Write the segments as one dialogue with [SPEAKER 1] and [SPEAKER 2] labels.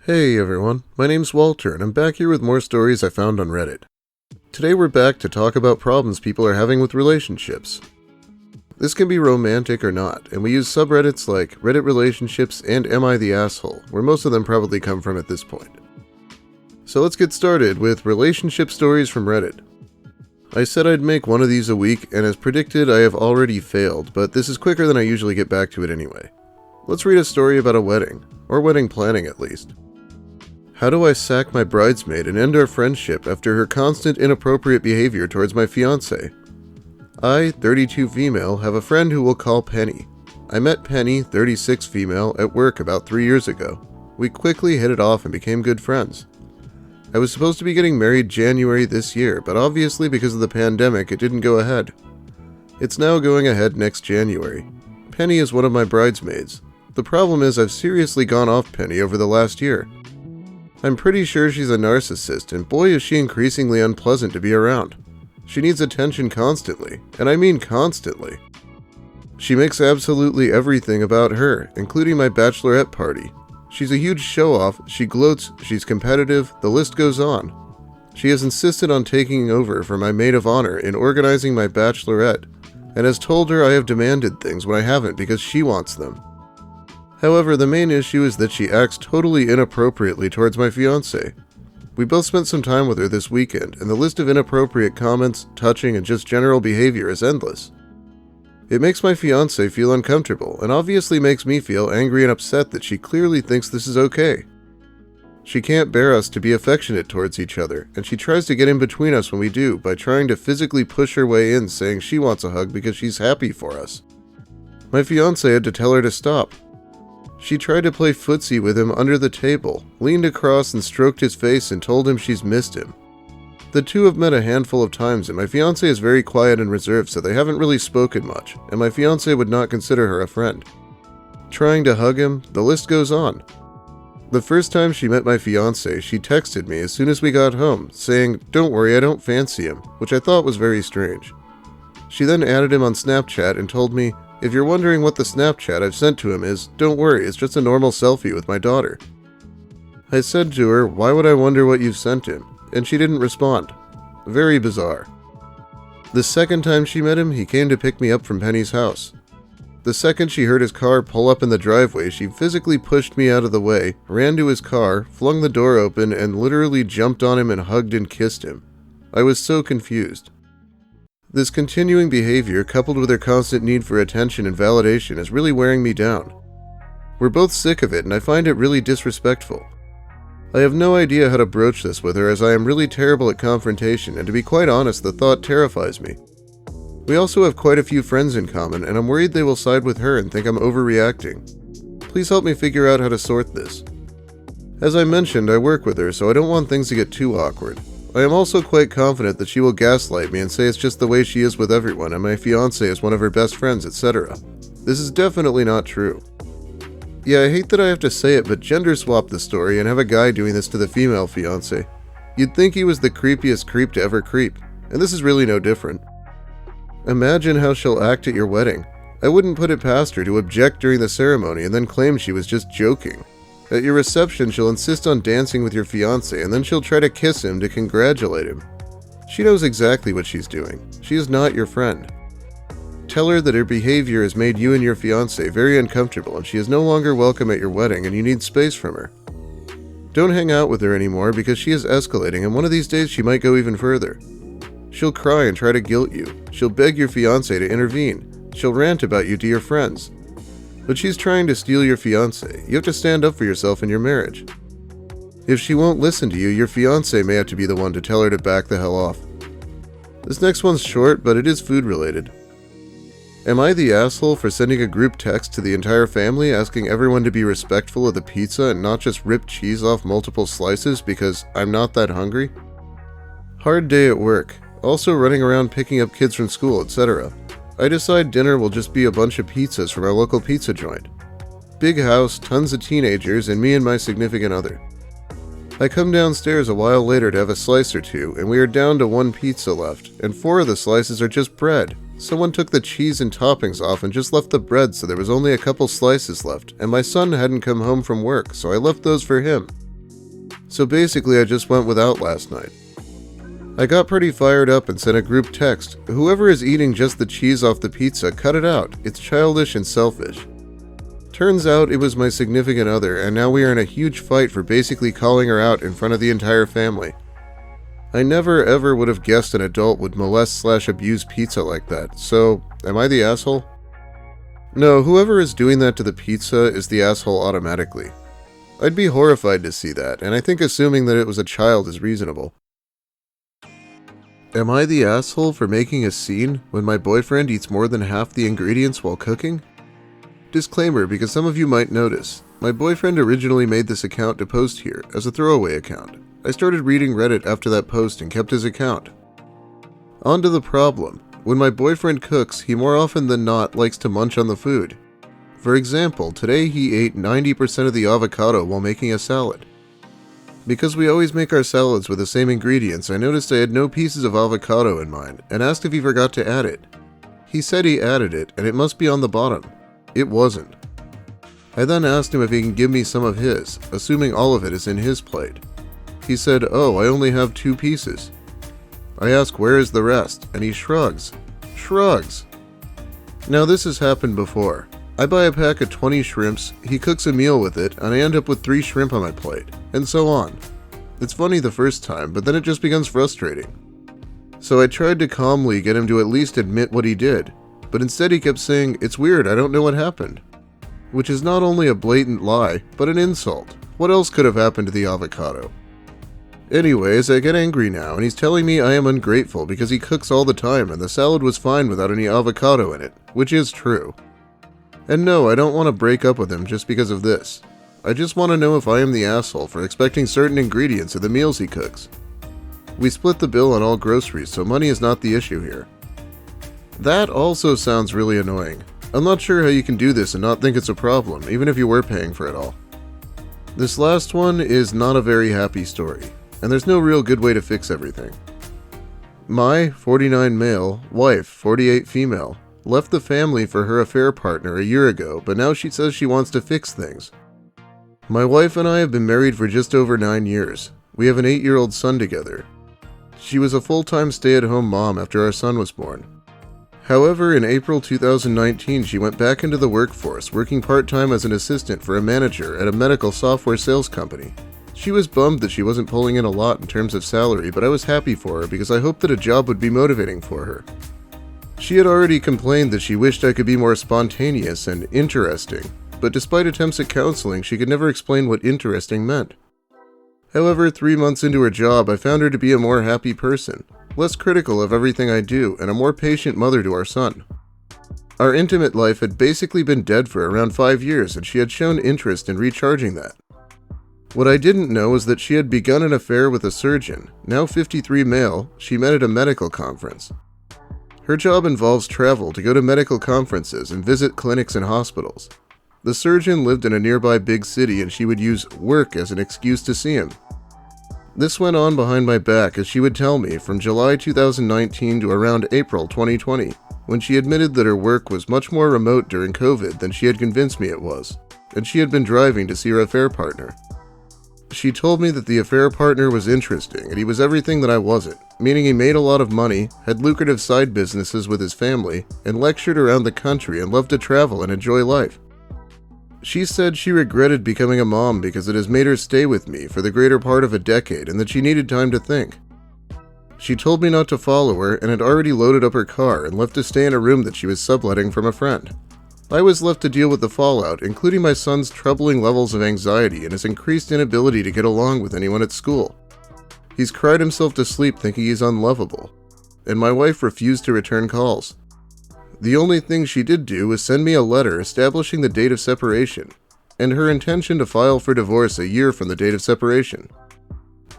[SPEAKER 1] Hey everyone, my name's Walter and I'm back here with more stories I found on Reddit. Today we're back to talk about problems people are having with relationships. This can be romantic or not, and we use subreddits like Reddit Relationships and Am I the Asshole, where most of them probably come from at this point. So let's get started with relationship stories from Reddit. I said I'd make one of these a week, and as predicted I have already failed, but this is quicker than I usually get back to it anyway. Let's read a story about a wedding, or wedding planning at least. How do I sack my bridesmaid and end our friendship after her constant inappropriate behavior towards my fiancé? I, 32 female, have a friend who we'll call Penny. I met Penny, 36 female, at work about 3 years ago. We quickly hit it off and became good friends. I was supposed to be getting married January this year, but obviously because of the pandemic it didn't go ahead. It's now going ahead next January. Penny is one of my bridesmaids. The problem is I've seriously gone off Penny over the last year. I'm pretty sure she's a narcissist, and boy is she increasingly unpleasant to be around. She needs attention constantly, and I mean constantly. She makes absolutely everything about her, including my bachelorette party. She's a huge show-off, she gloats, she's competitive, the list goes on. She has insisted on taking over for my maid of honor in organizing my bachelorette, and has told her I have demanded things when I haven't because she wants them. However, the main issue is that she acts totally inappropriately towards my fiancé. We both spent some time with her this weekend, and the list of inappropriate comments, touching, and just general behavior is endless. It makes my fiancé feel uncomfortable, and obviously makes me feel angry and upset that she clearly thinks this is okay. She can't bear us to be affectionate towards each other, and she tries to get in between us when we do by trying to physically push her way in, saying she wants a hug because she's happy for us. My fiancé had to tell her to stop. She tried to play footsie with him under the table, leaned across and stroked his face and told him she's missed him. The two have met a handful of times and my fiancé is very quiet and reserved, so they haven't really spoken much, and my fiancé would not consider her a friend. Trying to hug him, the list goes on. The first time she met my fiancé, she texted me as soon as we got home, saying, "Don't worry, I don't fancy him," which I thought was very strange. She then added him on Snapchat and told me, "If you're wondering what the Snapchat I've sent to him is, don't worry, it's just a normal selfie with my daughter." I said to her, "Why would I wonder what you've sent him?" And she didn't respond. Very bizarre. The second time she met him, he came to pick me up from Penny's house. The second she heard his car pull up in the driveway, she physically pushed me out of the way, ran to his car, flung the door open, and literally jumped on him and hugged and kissed him. I was so confused. This continuing behavior, coupled with her constant need for attention and validation, is really wearing me down. We're both sick of it, and I find it really disrespectful. I have no idea how to broach this with her, as I am really terrible at confrontation, and to be quite honest, the thought terrifies me. We also have quite a few friends in common, and I'm worried they will side with her and think I'm overreacting. Please help me figure out how to sort this. As I mentioned, I work with her, so I don't want things to get too awkward. I am also quite confident that she will gaslight me and say it's just the way she is with everyone and my fiancé is one of her best friends, etc. This is definitely not true. Yeah, I hate that I have to say it, but gender swap the story and have a guy doing this to the female fiancé. You'd think he was the creepiest creep to ever creep, and this is really no different. Imagine how she'll act at your wedding. I wouldn't put it past her to object during the ceremony and then claim she was just joking. At your reception, she'll insist on dancing with your fiancé, and then she'll try to kiss him to congratulate him. She knows exactly what she's doing. She is not your friend. Tell her that her behavior has made you and your fiancé very uncomfortable, and she is no longer welcome at your wedding, and you need space from her. Don't hang out with her anymore because she is escalating, and one of these days she might go even further. She'll cry and try to guilt you. She'll beg your fiancé to intervene. She'll rant about you to your friends. But she's trying to steal your fiancé. You have to stand up for yourself in your marriage. If she won't listen to you, your fiancé may have to be the one to tell her to back the hell off. This next one's short, but it is food related. Am I the asshole for sending a group text to the entire family asking everyone to be respectful of the pizza and not just rip cheese off multiple slices because I'm not that hungry? Hard day at work, also running around picking up kids from school, etc. I decide dinner will just be a bunch of pizzas from our local pizza joint. Big house, tons of teenagers, and me and my significant other. I come downstairs a while later to have a slice or two, and we are down to one pizza left, and 4 of the slices are just bread. Someone took the cheese and toppings off and just left the bread, so there was only a couple slices left, and my son hadn't come home from work, so I left those for him. So basically I just went without last night. I got pretty fired up and sent a group text. Whoever is eating just the cheese off the pizza, cut it out. It's childish and selfish. Turns out it was my significant other, and now we are in a huge fight for basically calling her out in front of the entire family. I never ever would have guessed an adult would molest/abuse pizza like that, so am I the asshole? No, whoever is doing that to the pizza is the asshole automatically. I'd be horrified to see that, and I think assuming that it was a child is reasonable. Am I the asshole for making a scene when my boyfriend eats more than half the ingredients while cooking? Disclaimer, because some of you might notice, my boyfriend originally made this account to post here as a throwaway account. I started reading Reddit after that post and kept his account. On to the problem. When my boyfriend cooks, he more often than not likes to munch on the food. For example, today he ate 90% of the avocado while making a salad. Because we always make our salads with the same ingredients, I noticed I had no pieces of avocado in mine and asked if he forgot to add it. He said he added it and it must be on the bottom. It wasn't. I then asked him if he can give me some of his, assuming all of it is in his plate. He said, "Oh, I only have 2 pieces." I ask, "Where is the rest?" and he shrugs. Now this has happened before. I buy a pack of 20 shrimps, he cooks a meal with it, and I end up with 3 shrimp on my plate, and so on. It's funny the first time, but then it just becomes frustrating. So I tried to calmly get him to at least admit what he did, but instead he kept saying, "It's weird, I don't know what happened." Which is not only a blatant lie, but an insult. What else could have happened to the avocado? Anyways, I get angry now, and he's telling me I am ungrateful because he cooks all the time and the salad was fine without any avocado in it, which is true. And no, I don't want to break up with him just because of this. I just want to know if I am the asshole for expecting certain ingredients in the meals he cooks. We split the bill on all groceries, so money is not the issue here. That also sounds really annoying. I'm not sure how you can do this and not think it's a problem, even if you were paying for it all. This last one is not a very happy story, and there's no real good way to fix everything. My 49 male, wife, 48 female, left the family for her affair partner a year ago, but now she says she wants to fix things. My wife and I have been married for just over 9 years. We have an 8-year-old son together. She was a full-time stay-at-home mom after our son was born. However, in April 2019, she went back into the workforce, working part-time as an assistant for a manager at a medical software sales company. She was bummed that she wasn't pulling in a lot in terms of salary, but I was happy for her because I hoped that a job would be motivating for her. She had already complained that she wished I could be more spontaneous and interesting, but despite attempts at counseling, she could never explain what interesting meant. However, 3 months into her job, I found her to be a more happy person, less critical of everything I do, and a more patient mother to our son. Our intimate life had basically been dead for around 5 years, and she had shown interest in recharging that. What I didn't know was that she had begun an affair with a surgeon, now 53 male, she met at a medical conference. Her job involves travel to go to medical conferences and visit clinics and hospitals. The surgeon lived in a nearby big city and she would use work as an excuse to see him. This went on behind my back as she would tell me from July 2019 to around April 2020, when she admitted that her work was much more remote during COVID than she had convinced me it was, and she had been driving to see her affair partner. She told me that the affair partner was interesting and he was everything that I wasn't, meaning he made a lot of money, had lucrative side businesses with his family, and lectured around the country and loved to travel and enjoy life. She said she regretted becoming a mom because it has made her stay with me for the greater part of a decade and that she needed time to think. She told me not to follow her and had already loaded up her car and left to stay in a room that she was subletting from a friend. I was left to deal with the fallout, including my son's troubling levels of anxiety and his increased inability to get along with anyone at school. He's cried himself to sleep thinking he's unlovable, and my wife refused to return calls. The only thing she did do was send me a letter establishing the date of separation, and her intention to file for divorce a year from the date of separation.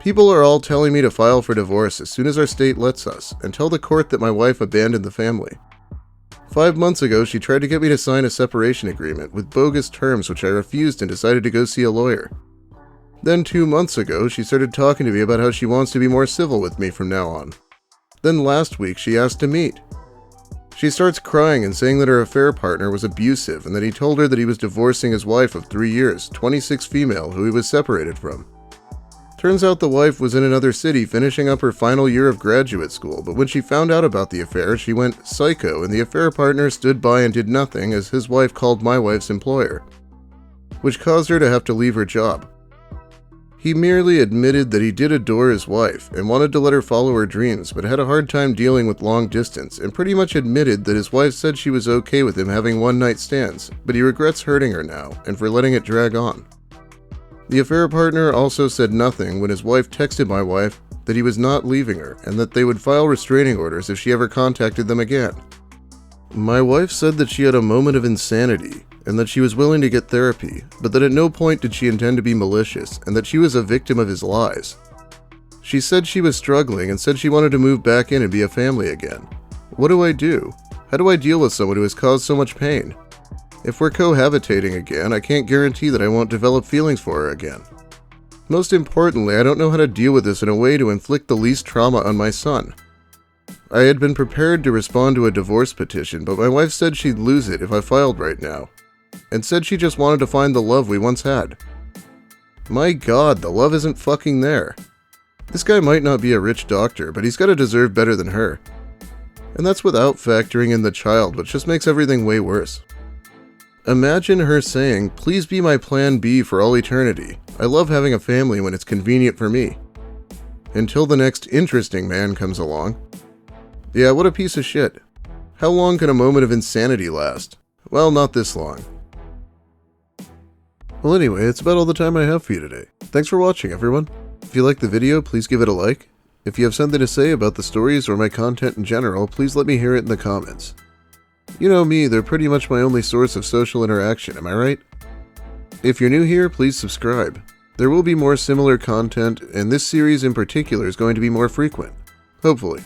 [SPEAKER 1] People are all telling me to file for divorce as soon as our state lets us, and tell the court that my wife abandoned the family. 5 months ago, she tried to get me to sign a separation agreement with bogus terms which I refused and decided to go see a lawyer. Then 2 months ago, she started talking to me about how she wants to be more civil with me from now on. Then last week, she asked to meet. She starts crying and saying that her affair partner was abusive and that he told her that he was divorcing his wife of 3 years, 26 female, who he was separated from. Turns out the wife was in another city finishing up her final year of graduate school, but when she found out about the affair, she went psycho, and the affair partner stood by and did nothing as his wife called my wife's employer, which caused her to have to leave her job. He merely admitted that he did adore his wife and wanted to let her follow her dreams, but had a hard time dealing with long distance, and pretty much admitted that his wife said she was okay with him having one-night stands, but he regrets hurting her now and for letting it drag on. The affair partner also said nothing when his wife texted my wife that he was not leaving her and that they would file restraining orders if she ever contacted them again. My wife said that she had a moment of insanity and that she was willing to get therapy, but that at no point did she intend to be malicious and that she was a victim of his lies. She said she was struggling and said she wanted to move back in and be a family again. What do I do? How do I deal with someone who has caused so much pain? If we're cohabitating again, I can't guarantee that I won't develop feelings for her again. Most importantly, I don't know how to deal with this in a way to inflict the least trauma on my son. I had been prepared to respond to a divorce petition, but my wife said she'd lose it if I filed right now, and said she just wanted to find the love we once had. My God, the love isn't fucking there. This guy might not be a rich doctor, but he's gotta deserve better than her. And that's without factoring in the child, which just makes everything way worse. Imagine her saying, "Please be my plan B for all eternity. I love having a family when it's convenient for me. Until the next interesting man comes along." Yeah, what a piece of shit. How long can a moment of insanity last? Well, not this long. Well, anyway, it's about all the time I have for you today. Thanks for watching, everyone. If you liked the video, please give it a like. If you have something to say about the stories or my content in general, please let me hear it in the comments. You know me, they're pretty much my only source of social interaction, am I right? If you're new here, please subscribe. There will be more similar content, and this series in particular is going to be more frequent. Hopefully.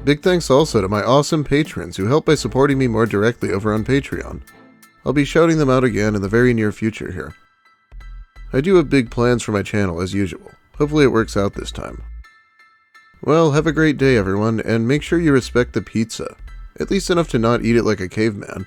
[SPEAKER 1] Big thanks also to my awesome patrons who help by supporting me more directly over on Patreon. I'll be shouting them out again in the very near future here. I do have big plans for my channel as usual. Hopefully it works out this time. Well, have a great day everyone, and make sure you respect the pizza. At least enough to not eat it like a caveman.